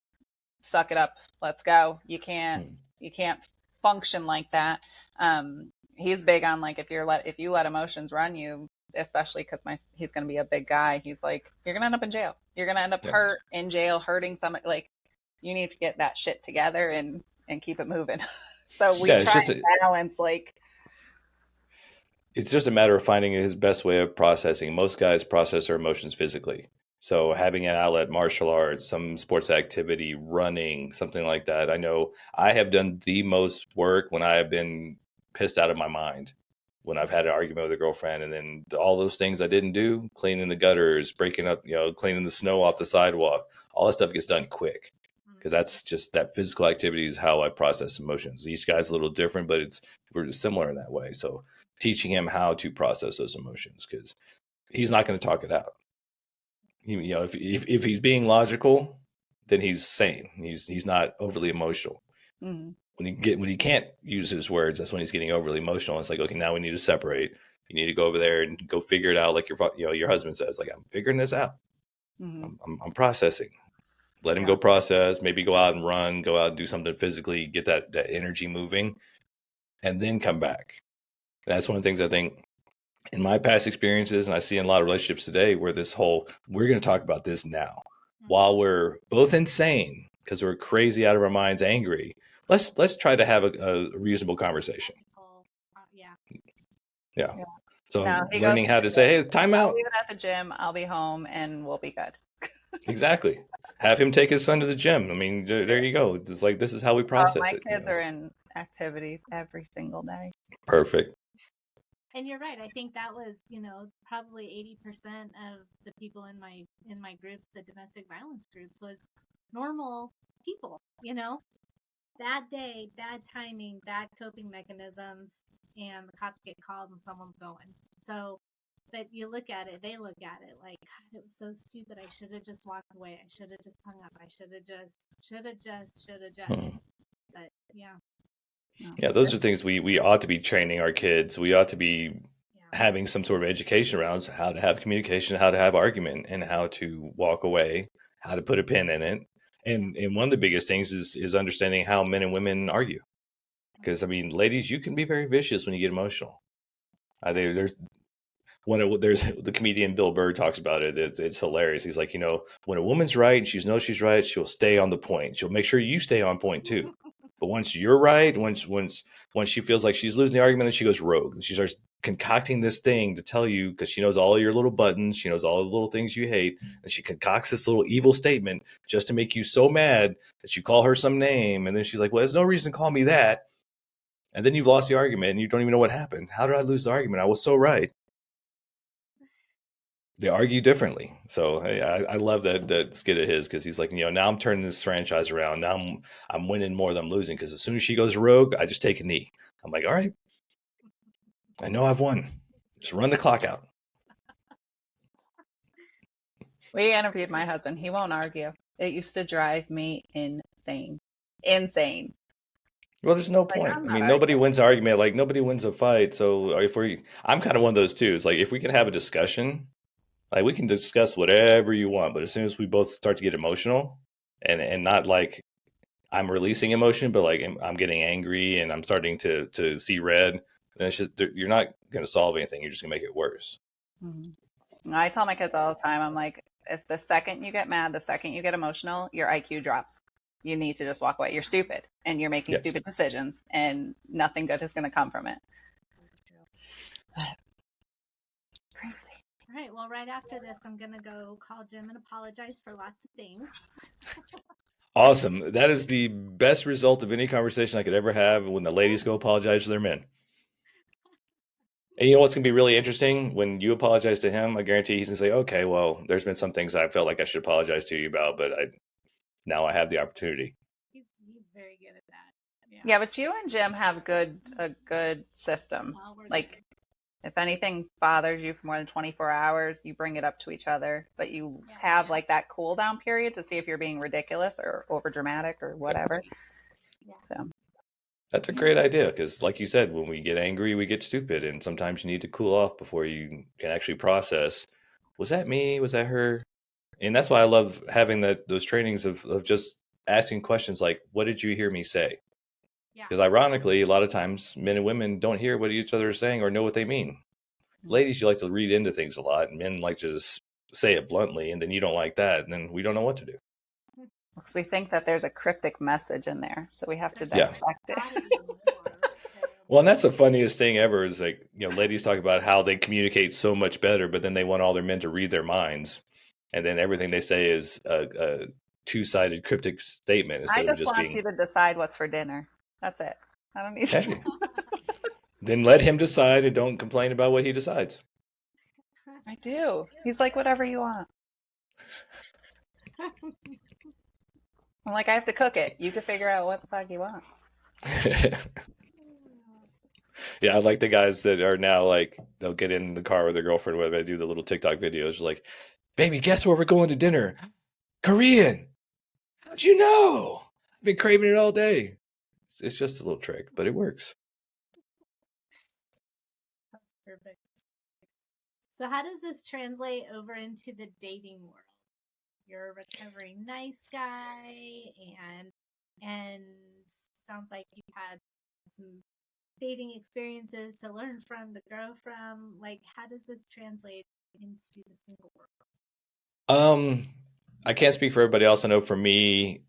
Suck it up. Let's go. You can't function like that. He's big on like, if you let emotions run you, especially because he's going to be a big guy. He's like, you're going to end up in jail. You're going to end up in jail, hurting somebody. Like, you need to get that shit together and keep it moving. So we try to balance, like. It's just a matter of finding his best way of processing. Most guys process their emotions physically. So having an outlet, martial arts, some sports activity, running, something like that. I know I have done the most work when I have been pissed out of my mind, when I've had an argument with a girlfriend, and then all those things I didn't do, cleaning the gutters, breaking up, cleaning the snow off the sidewalk, all that stuff gets done quick. Because that's just, that physical activity is how I process emotions. Each guy's a little different, but we're similar in that way. So teaching him how to process those emotions, because he's not going to talk it out. If he's being logical, then he's sane. He's not overly emotional. Mm-hmm. When he can't use his words, that's when he's getting overly emotional. It's like, okay, now we need to separate. You need to go over there and go figure it out, like your husband says. Like, I'm figuring this out. Mm-hmm. I'm processing. Let him go process. Maybe go out and run. Go out and do something physically. Get that energy moving, and then come back. That's one of the things I think in my past experiences, and I see in a lot of relationships today, where we're going to talk about this now, while we're both insane because we're crazy out of our minds, angry. Let's try to have a reasonable conversation. Yeah. So learning how to say, hey, time out. I'll leave it at the gym. I'll be home and we'll be good. Exactly. Have him take his son to the gym. I mean, there you go. It's like, this is how we process it. My kids are in activities every single day. Perfect. And you're right. I think that was, probably 80% of the people in my groups, the domestic violence groups, was normal people, bad day, bad timing, bad coping mechanisms, and the cops get called and someone's going. So, but you look at it, they look at it like, God, it was so stupid. I should have just walked away. I should have just hung up. I should have just. But yeah. Yeah, those are things we ought to be training our kids. We ought to be having some sort of education around how to have communication, how to have argument, and how to walk away, how to put a pin in it. And one of the biggest things is understanding how men and women argue. Because, I mean, ladies, you can be very vicious when you get emotional. There's the comedian Bill Burr talks about it. It's hilarious. He's like, when a woman's right and she knows she's right, she'll stay on the point. She'll make sure you stay on point too. But once you're right, once she feels like she's losing the argument, then she goes rogue and she starts concocting this thing to tell you, because she knows all your little buttons, she knows all the little things you hate, and she concocts this little evil statement just to make you so mad that you call her some name, and then she's like, well, there's no reason to call me that. And then you've lost the argument and you don't even know what happened. How did I lose the argument? I was so right. They argue differently. So I love that skit of his, because he's like, now I'm turning this franchise around. Now I'm winning more than I'm losing, because as soon as she goes rogue, I just take a knee. I'm like, all right, I know I've won. Just run the clock out. We interviewed my husband. He won't argue. It used to drive me insane. Insane. Well, there's no point. I mean, nobody wins an argument. Like, nobody wins a fight. So I'm kind of one of those too. It's like, if we can have a discussion, like, we can discuss whatever you want, but as soon as we both start to get emotional, and not like I'm releasing emotion, but like I'm getting angry and I'm starting to see red, then it's just, you're not going to solve anything. You're just going to make it worse. Mm-hmm. I tell my kids all the time, I'm like, if the second you get mad, the second you get emotional, your IQ drops. You need to just walk away. You're stupid and you're making stupid decisions, and nothing good is going to come from it. Crazy. All right. Well, right after this, I'm going to go call Jim and apologize for lots of things. Awesome. That is the best result of any conversation I could ever have, when the ladies go apologize to their men. And you know what's going to be really interesting? When you apologize to him, I guarantee he's going to say, okay, well, there's been some things I felt like I should apologize to you about, but now I have the opportunity. He's very good at that. Yeah, but you and Jim have a good system. Like, if anything bothers you for more than 24 hours, you bring it up to each other, but you have like that cool down period to see if you're being ridiculous or over dramatic or whatever. Yeah. So. That's a great idea, because like you said, when we get angry, we get stupid, and sometimes you need to cool off before you can actually process, was that me? Was that her? And that's why I love having those trainings of just asking questions like, what did you hear me say? Because ironically, a lot of times men and women don't hear what each other is saying or know what they mean. ladies, you like to read into things a lot, and men like to just say it bluntly, and then you don't like that, and then we don't know what to do. Because we think that there's a cryptic message in there, so we have to There's dissect it. gotta be more. Well, and that's the funniest thing ever is like, ladies talk about how they communicate so much better, but then they want all their men to read their minds. And then everything they say is a two-sided cryptic statement I instead of just just want being. you to decide what's for dinner. That's it. I don't need Hey, then let him decide and don't complain about what he decides. I do. He's like, whatever you want. I'm like, I have to cook it. You can figure out what the fuck you want. Yeah, I like the guys that are now like, they'll get in the car with their girlfriend, whether they do the little TikTok videos, like, baby, guess where we're going to dinner? Korean. How'd you know? I've been craving it all day. It's just a little trick, but it works. That's perfect. So how does this translate over into the dating world? You're a recovering nice guy, and sounds like you've had some dating experiences to learn from, to grow from. Like, how does this translate into the single world? I can't speak for everybody else. I know for me,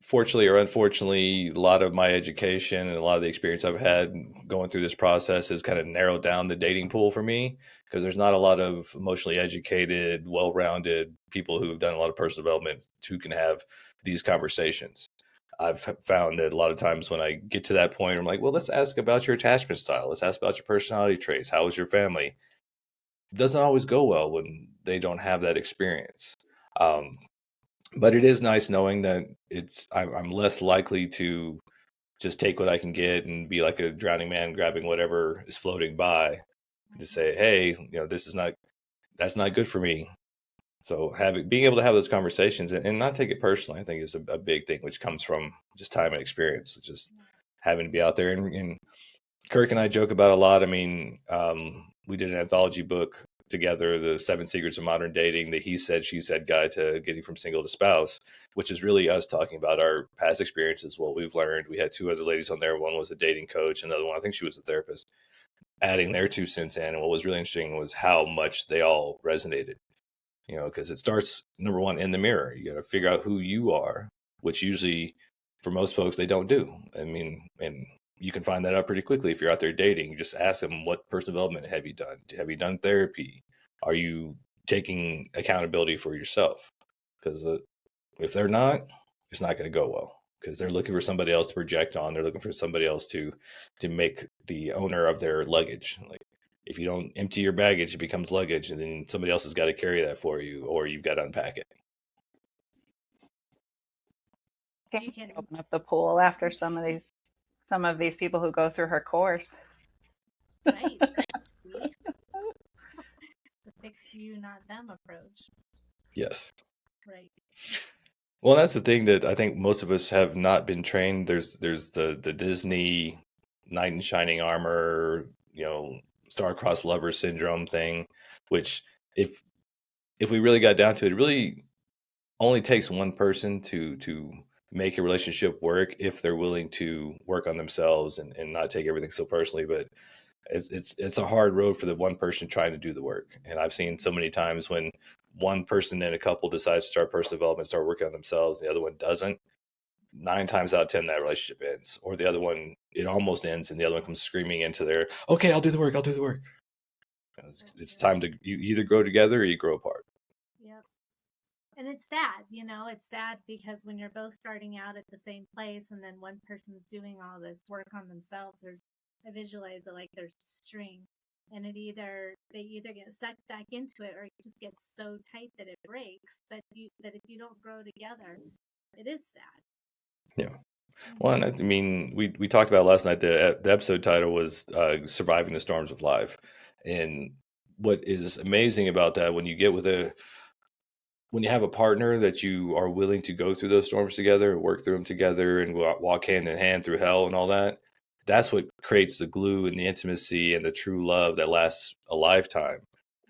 fortunately or unfortunately, a lot of my education and a lot of the experience I've had going through this process has kind of narrowed down the dating pool for me, because there's not a lot of emotionally educated, well-rounded people who have done a lot of personal development who can have these conversations. I've found that a lot of times when I get to that point, I'm like, well, let's ask about your attachment style. Let's ask about your personality traits. How is your family? It doesn't always go well when they don't have that experience. But it is nice knowing that I'm less likely to just take what I can get and be like a drowning man grabbing whatever is floating by, and to say, hey, that's not good for me. So being able to have those conversations and not take it personally, I think is a big thing, which comes from just time and experience, just having to be out there. And Kirk and I joke about a lot. I mean, we did an anthology book together, The 7 Secrets of Modern Dating, the he said, she said guide to getting from single to spouse, which is really us talking about our past experiences, what we've learned. We had 2 other ladies on there. One was a dating coach, another one, I think she was a therapist, adding their 2 cents in. And what was really interesting was how much they all resonated, because it starts, number one, in the mirror. You got to figure out who you are, which usually for most folks, they don't do. I mean, and you can find that out pretty quickly if you're out there dating. You just ask them, what personal development have you done? Have you done therapy? Are you taking accountability for yourself? Because if they're not, it's not going to go well, because they're looking for somebody else to project on. They're looking for somebody else to make the owner of their luggage. Like, if you don't empty your baggage, it becomes luggage, and then somebody else has got to carry that for you, or you've got to unpack it. So you can open up the pool after some of these people who go through her course. right. See? It's a fix you, not them approach. Yes. Right. Well, that's the thing that I think most of us have not been trained. There's the Disney knight in shining armor, star-crossed lover syndrome thing, which if we really got down to it, it really only takes one person to make a relationship work if they're willing to work on themselves and not take everything so personally. But it's a hard road for the one person trying to do the work. And I've seen so many times when one person in a couple decides to start personal development, start working on themselves, the other one doesn't. 9 times out of 10, that relationship ends, or the other one, it almost ends, and the other one comes screaming into their, okay, I'll do the work. It's time to you either grow together or you grow apart. Yep. And it's sad, it's sad because when you're both starting out at the same place and then one person's doing all this work on themselves, I visualize it like there's a string, and they either get sucked back into it or it just gets so tight that it breaks. But if you don't grow together, it is sad. Yeah. Well, and I mean, we talked about last night. The episode title was "Surviving the Storms of Life," and what is amazing about that, when you have a partner that you are willing to go through those storms together, work through them together, and walk hand in hand through hell and all that, that's what creates the glue and the intimacy and the true love that lasts a lifetime.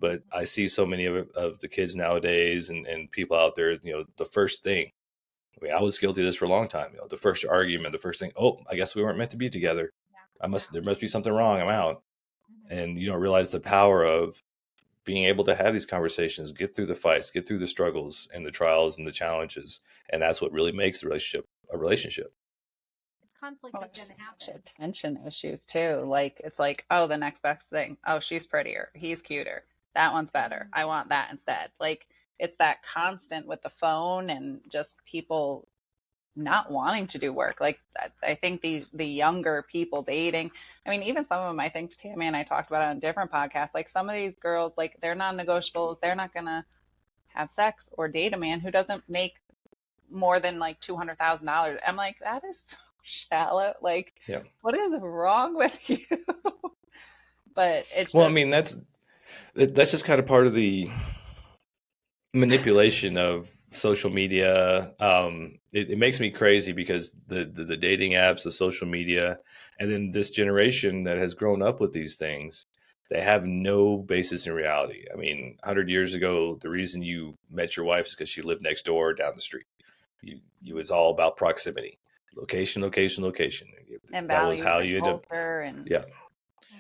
But I see so many of the kids nowadays and people out there, the first thing. I mean, I was guilty of this for a long time. The first argument, the first thing, oh, I guess we weren't meant to be together. There must be something wrong. I'm out. and you don't realize the power of being able to have these conversations, get through the fights, get through the struggles and the trials and the challenges. And that's what really makes the relationship a relationship. Conflict is going to happen. Attention issues too. Like, it's like, oh, the next best thing. Oh, she's prettier. He's cuter. That one's better. I want that instead. Like, it's that constant with the phone and just people not wanting to do work. Like, I think the younger people dating, I mean, even some of them, I think Tammy and I talked about it on different podcasts. Like, some of these girls, like, they're non-negotiables. They're not going to have sex or date a man who doesn't make more than like $200,000. I'm like, that is so shallow. Like, what is wrong with you? But it's well, I mean, that's just kind of part of the manipulation of social media. It makes me crazy because the dating apps, the social media, and then this generation that has grown up with these things, they have no basis in reality. I mean, 100 years ago, the reason you met your wife is because she lived next door or down the street. You was all about proximity, location. And that was how you ended up. And yeah.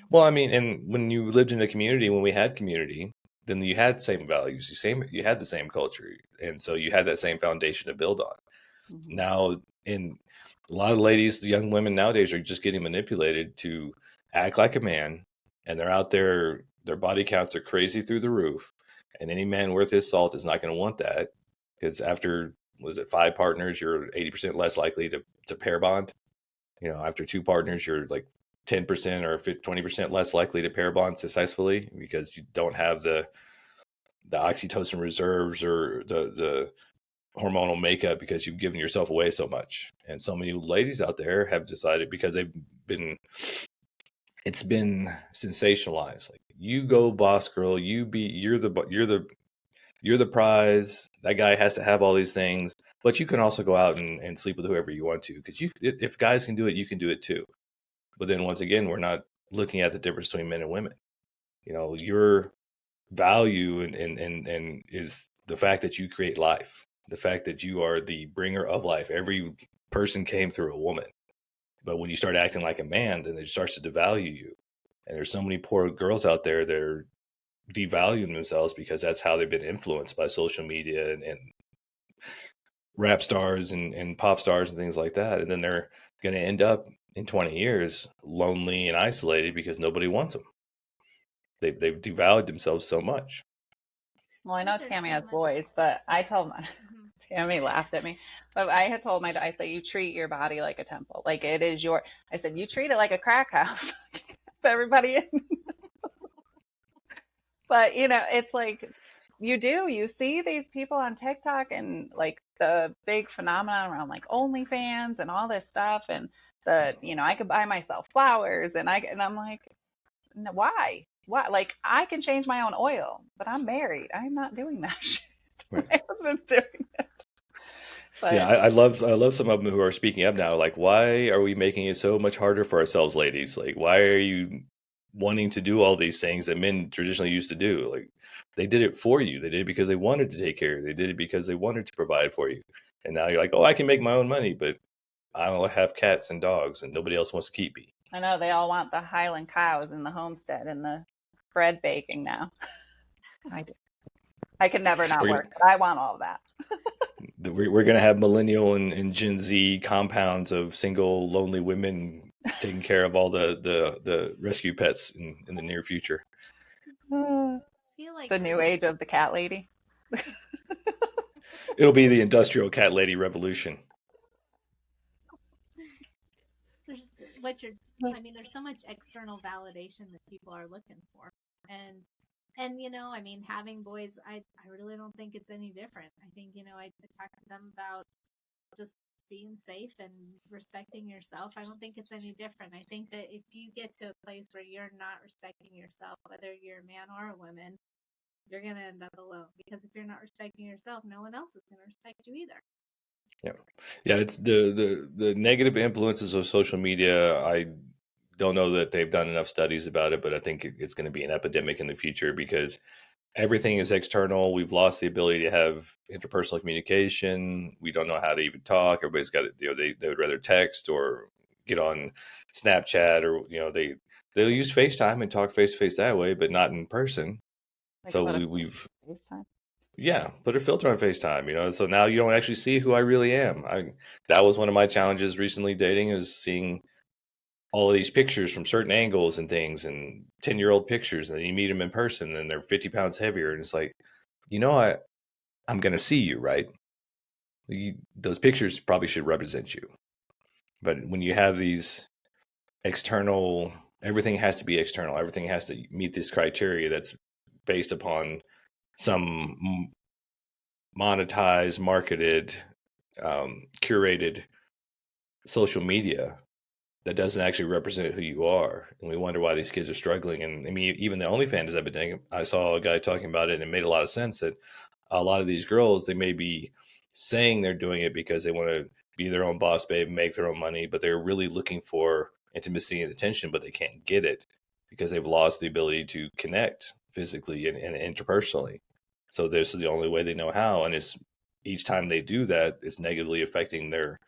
Well, I mean, and when you lived in a community, when we had community, then you had the same values, you had the same culture, and so you had that same foundation to build on. Mm-hmm. Now, in a lot of ladies, the young women nowadays are just getting manipulated to act like a man, and they're out there, their body counts are crazy through the roof, and any man worth his salt is not going to want that, because after, was it 5 partners, you're 80% less likely to pair bond. You know, after 2 partners, you're like 10% or 20% less likely to pair bond successfully, because you don't have the oxytocin reserves or the hormonal makeup, because you've given yourself away so much. And so many ladies out there have decided, because it's been sensationalized, like, you go boss girl, you're the prize. That guy has to have all these things, but you can also go out and sleep with whoever you want to, because if guys can do it, you can do it too. But then once again, we're not looking at the difference between men and women. You know, your value and is the fact that you create life, the fact that you are the bringer of life. Every person came through a woman. But when you start acting like a man, then it starts to devalue you. And there's so many poor girls out there that are devaluing themselves because that's how they've been influenced by social media and rap stars and pop stars and things like that. And then they're going to end up in 20 years lonely and isolated because nobody wants them. They've devalued themselves so much. Well, I know Tammy has boys, but I told my Tammy laughed at me, but I had told I said, you treat your body like a temple, like it is I said, you treat it like a crack house. Everybody in. But you know, it's like you see these people on TikTok and like the big phenomenon around like OnlyFans and all this stuff, and I could buy myself flowers and I'm like, no, why? Like, I can change my own oil, but I'm married. I'm not doing that shit. Right. My husband's doing it. But, yeah, I love some of them who are speaking up now. Like, why are we making it so much harder for ourselves, ladies? Like, why are you wanting to do all these things that men traditionally used to do? Like, they did it for you. They did it because they wanted to take care of you. They did it because they wanted to provide for you. And now you're like, oh, I can make my own money, but I don't have cats and dogs and nobody else wants to keep me. I know they all want the Highland cows and the homestead and the bread baking now. I do. I can never not work, but I want all of that. We're going to have millennial and Gen Z compounds of single, lonely women taking care of all the rescue pets in the near future. Feel like the new age of the cat lady. It'll be the industrial cat lady revolution. There's so much external validation that people are looking for. And having boys, I really don't think it's any different. I think, I talk to them about just being safe and respecting yourself. I don't think it's any different. I think that if you get to a place where you're not respecting yourself, whether you're a man or a woman, you're going to end up alone. Because if you're not respecting yourself, no one else is going to respect you either. Yeah, it's the negative influences of social media. I don't know that they've done enough studies about it, but I think it's going to be an epidemic in the future because everything is external. We've lost the ability to have interpersonal communication. We don't know how to even talk. Everybody's got they would rather text or get on Snapchat, or they'll use FaceTime and talk face to face that way, but not in person. Like So about a we've FaceTime. yeah, put a filter on FaceTime, you know. So now you don't actually see who I really am. That was one of my challenges recently dating, is seeing all of these pictures from certain angles and things, and 10-year-old pictures, and then you meet them in person and they're 50 pounds heavier, and it's like, you know, I'm gonna see you, right? Those pictures probably should represent you. But when you have these external, everything has to be external. Everything has to meet this criteria that's based upon some monetized, marketed, curated social media that doesn't actually represent who you are. And we wonder why these kids are struggling. And I mean, even the OnlyFans I've been doing, I saw a guy talking about it, and it made a lot of sense that a lot of these girls, they may be saying they're doing it because they want to be their own boss babe, make their own money, but they're really looking for intimacy and attention, but they can't get it because they've lost the ability to connect physically and interpersonally. So this is the only way they know how. And it's each time they do that, it's negatively affecting their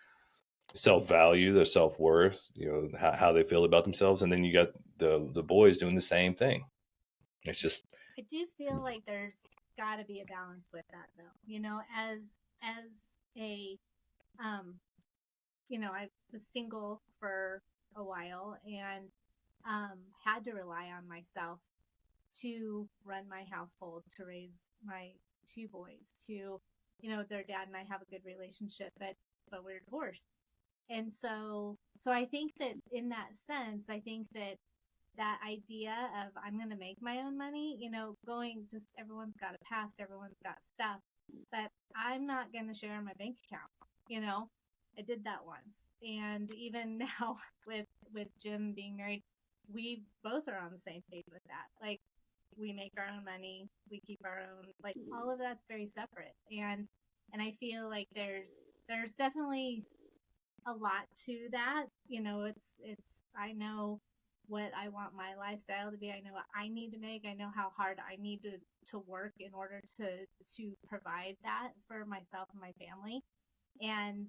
self-value, their self-worth, you know, how they feel about themselves. And then you got the boys doing the same thing. It's just, I do feel like there's got to be a balance with that, though. You know, as a I was single for a while and had to rely on myself to run my household, to raise my two boys, to, their dad and I have a good relationship, but we're divorced. And so I think that in that sense, I think that idea of I'm going to make my own money, going, just everyone's got a past, everyone's got stuff, but I'm not going to share my bank account. I did that once. And even now with Jim being married, we both are on the same page with that. Like, we make our own money, we keep our own, like, all of that's very separate. And I feel like there's definitely a lot to that. It's I know what I want my lifestyle to be. I know what I need to make. I know how hard I need to work in order to provide that for myself and my family. And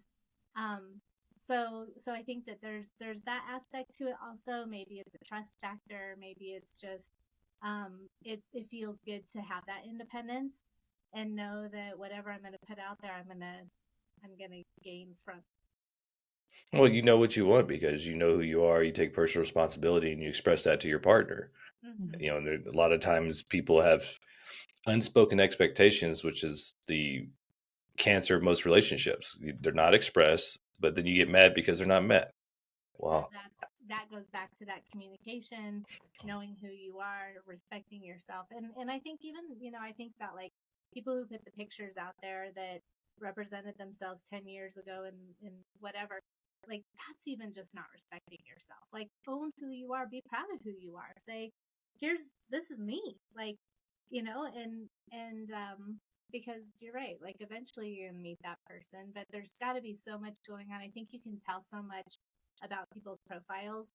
so I think that there's that aspect to it also. Maybe it's a trust factor, maybe it's just it feels good to have that independence and know that whatever I'm going to put out there, I'm gonna gain from. well, you know what you want because you know who you are. You take personal responsibility and you express that to your partner. Mm-hmm. You know, a lot of times people have unspoken expectations, which is the cancer of most relationships. They're not expressed, but then you get mad because they're not met. So Wow. that goes back to that communication, knowing who you are, respecting yourself. And I think even, I think about like people who put the pictures out there that represented themselves 10 years ago and whatever. Like, that's even just not respecting yourself. Like, own who you are, be proud of who you are. Say, this is me. Like, and because you're right, like eventually you're gonna meet that person, but there's got to be so much going on. I think you can tell so much about people's profiles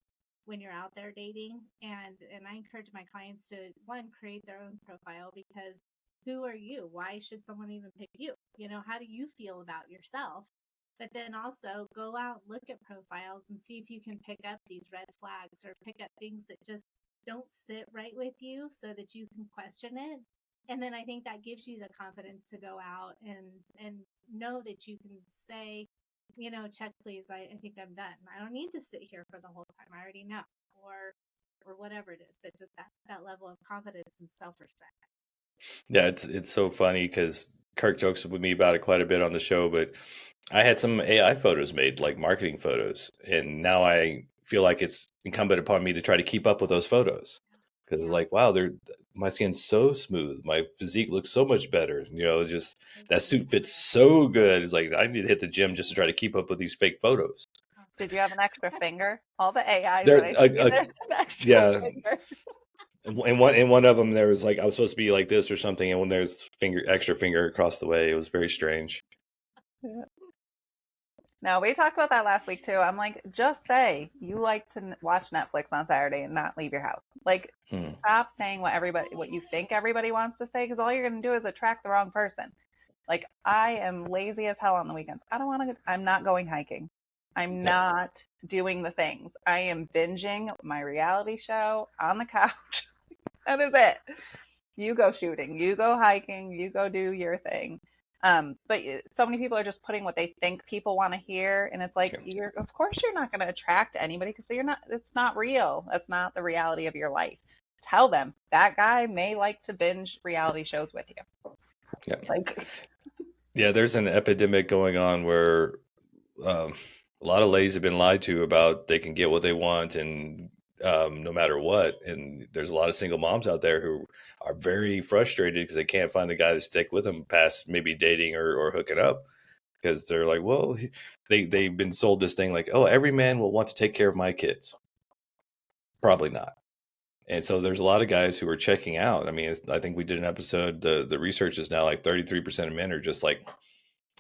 when you're out there dating, and I encourage my clients to, one, create their own profile, because who are you? Why should someone even pick you? How do you feel about yourself? But then also go out, look at profiles, and see if you can pick up these red flags or pick up things that just don't sit right with you, so that you can question it. And then I think that gives you the confidence to go out and know that you can say, check please, I think I'm done. I don't need to sit here for the whole time. I already know. Or whatever it is, but just that level of confidence and self-respect. Yeah, it's so funny because Kirk jokes with me about it quite a bit on the show, but I had some AI photos made, like marketing photos, and now I feel like it's incumbent upon me to try to keep up with those photos because, Yeah, like, wow, my skin's so smooth, my physique looks so much better. You know, it's just that suit fits so good. It's like I need to hit the gym just to try to keep up with these fake photos. Did you have an extra finger? All the AIs There, that I see, there's an extra yeah, finger. in one of them there was like I was supposed to be like this or something, and when there's extra finger across the way, it was very strange. Yeah. No, we talked about that last week too. I'm like, just say you like to watch Netflix on Saturday and not leave your house. Like, stop saying what you think everybody wants to say, because all you're going to do is attract the wrong person. Like, I am lazy as hell on the weekends. I don't want to. I'm not going hiking. I'm not doing the things. I am binging my reality show on the couch. That is it. You go shooting, you go hiking, you go do your thing. But so many people are just putting what they think people want to hear, and it's like of course you're not going to attract anybody because you're not. It's not real. That's not the reality of your life. Tell them that guy may like to binge reality shows with you. Yeah. Like, Yeah, there's an epidemic going on where a lot of ladies have been lied to about they can get what they want and no matter what. And there's a lot of single moms out there who are very frustrated because they can't find a guy to stick with them past maybe dating or hooking up because they're like, well, they've been sold this thing like, oh, every man will want to take care of my kids. Probably not. And so there's a lot of guys who are checking out. I mean, I think we did an episode. The research is now like 33% of men are just like,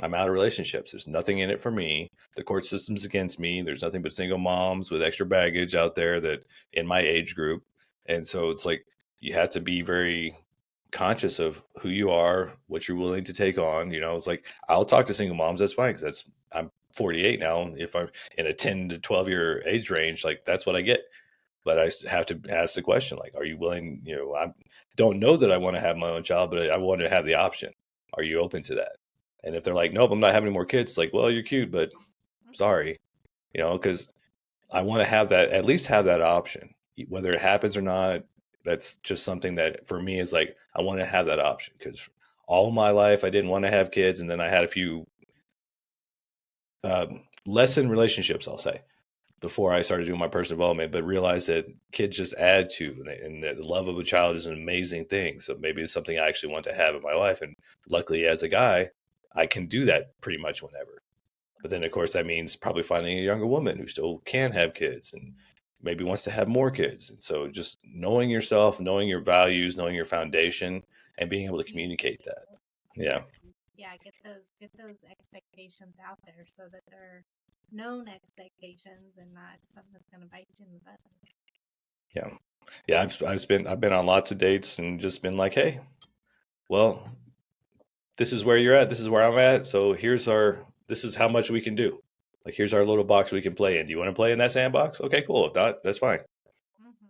I'm out of relationships. There's nothing in it for me. The court system's against me. There's nothing but single moms with extra baggage out there that in my age group. And so it's like you have to be very conscious of who you are, what you're willing to take on. You know, it's like I'll talk to single moms. That's fine because I'm 48 now. If I'm in a 10 to 12-year age range, like that's what I get. But I have to ask the question, like, are you willing? You know, I don't know that I want to have my own child, but I want to have the option. Are you open to that? And if they're like, nope, I'm not having any more kids, like, well, you're cute, but sorry, you know, because I want to have that, at least have that option. Whether it happens or not, that's just something that for me is like, I want to have that option because all my life I didn't want to have kids. And then I had a few less in relationships, I'll say, before I started doing my personal development, but realized that kids just add to, and the love of a child is an amazing thing. So maybe it's something I actually want to have in my life. And luckily, as a guy, I can do that pretty much whenever. But then, of course, that means probably finding a younger woman who still can have kids and maybe wants to have more kids. And so just knowing yourself, knowing your values, knowing your foundation, and being able to communicate that. Yeah. Yeah, get those expectations out there so that they're known expectations and not something that's going to bite you in the butt. Yeah. Yeah, I've been on lots of dates and just been like, hey, well, this is where you're at. This is where I'm at. So this is how much we can do. Like, here's our little box we can play in. Do you want to play in that sandbox? Okay, cool. If not, that's fine. Mm-hmm.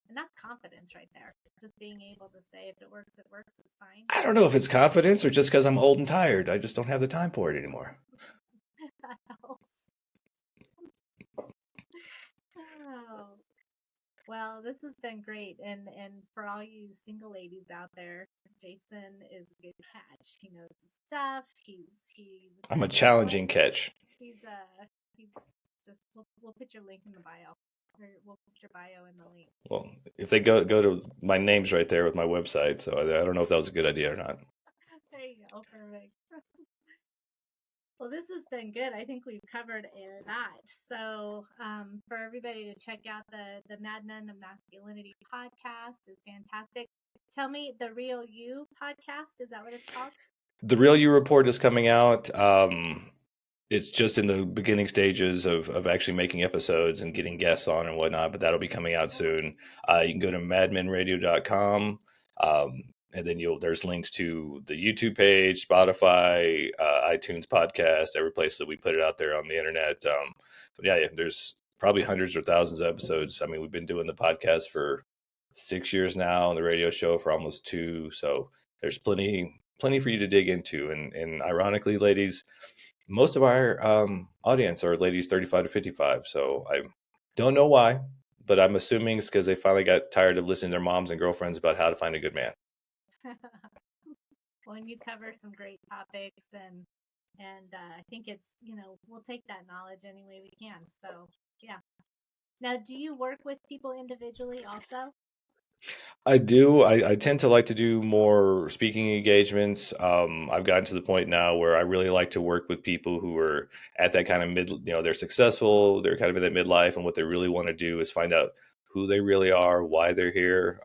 And that's confidence right there. Just being able to say, if it works, it's fine. I don't know if it's confidence or just because I'm old and tired. I just don't have the time for it anymore. That helps. Oh. Well, this has been great, and for all you single ladies out there, Jason is a good catch. He knows his stuff. I'm a challenging catch. He's just we'll put your link in the bio, or we'll put your bio in the link. Well, if they go to my name's right there with my website, so I don't know if that was a good idea or not. There you go, perfect. Well, this has been good. I think we've covered a lot. So, for everybody to check out the Mad Men of Masculinity podcast is fantastic. Tell me, the Real You podcast, is that what it's called? The Real You report is coming out. It's just in the beginning stages of actually making episodes and getting guests on and whatnot, but that'll be coming out soon. You can go to madmenradio.com. And then there's links to the YouTube page, Spotify, iTunes podcast, every place that we put it out there on the internet. But yeah, there's probably hundreds or thousands of episodes. I mean, we've been doing the podcast for 6 years now, and the radio show for almost 2. So there's plenty for you to dig into. And ironically, ladies, most of our audience are ladies 35 to 55. So I don't know why, but I'm assuming it's because they finally got tired of listening to their moms and girlfriends about how to find a good man. Well, and you cover some great topics, and I think it's, we'll take that knowledge any way we can. So yeah. Now, do you work with people individually also? I do. I tend to like to do more speaking engagements. I've gotten to the point now where I really like to work with people who are at that kind of they're successful, they're kind of in that midlife, and what they really want to do is find out who they really are, why they're here.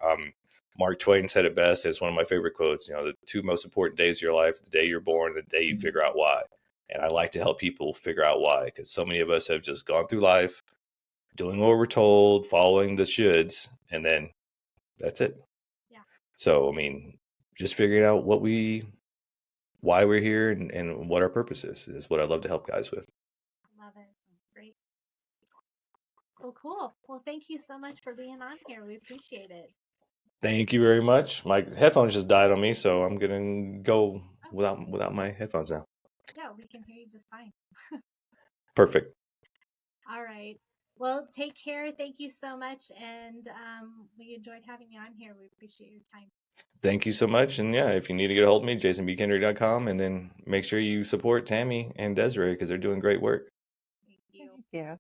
Mark Twain said it best. It's one of my favorite quotes. The 2 most important days of your life, the day you're born, and the day you figure out why. And I like to help people figure out why, because so many of us have just gone through life doing what we're told, following the shoulds, and then that's it. Yeah. So, I mean, just figuring out why we're here and what our purpose is what I love to help guys with. Well, cool. Well, thank you so much for being on here. We appreciate it. Thank you very much. My headphones just died on me, so I'm gonna go Oh, without my headphones now. yeah, we can hear you just fine. Perfect. All right. Well, take care. Thank you so much. And we enjoyed having you on here. We appreciate your time. Thank you so much. And yeah, if you need to get a hold of me, jasonbkendrick.com, and then make sure you support Tammy and Desiree because they're doing great work. Thank you. Yeah.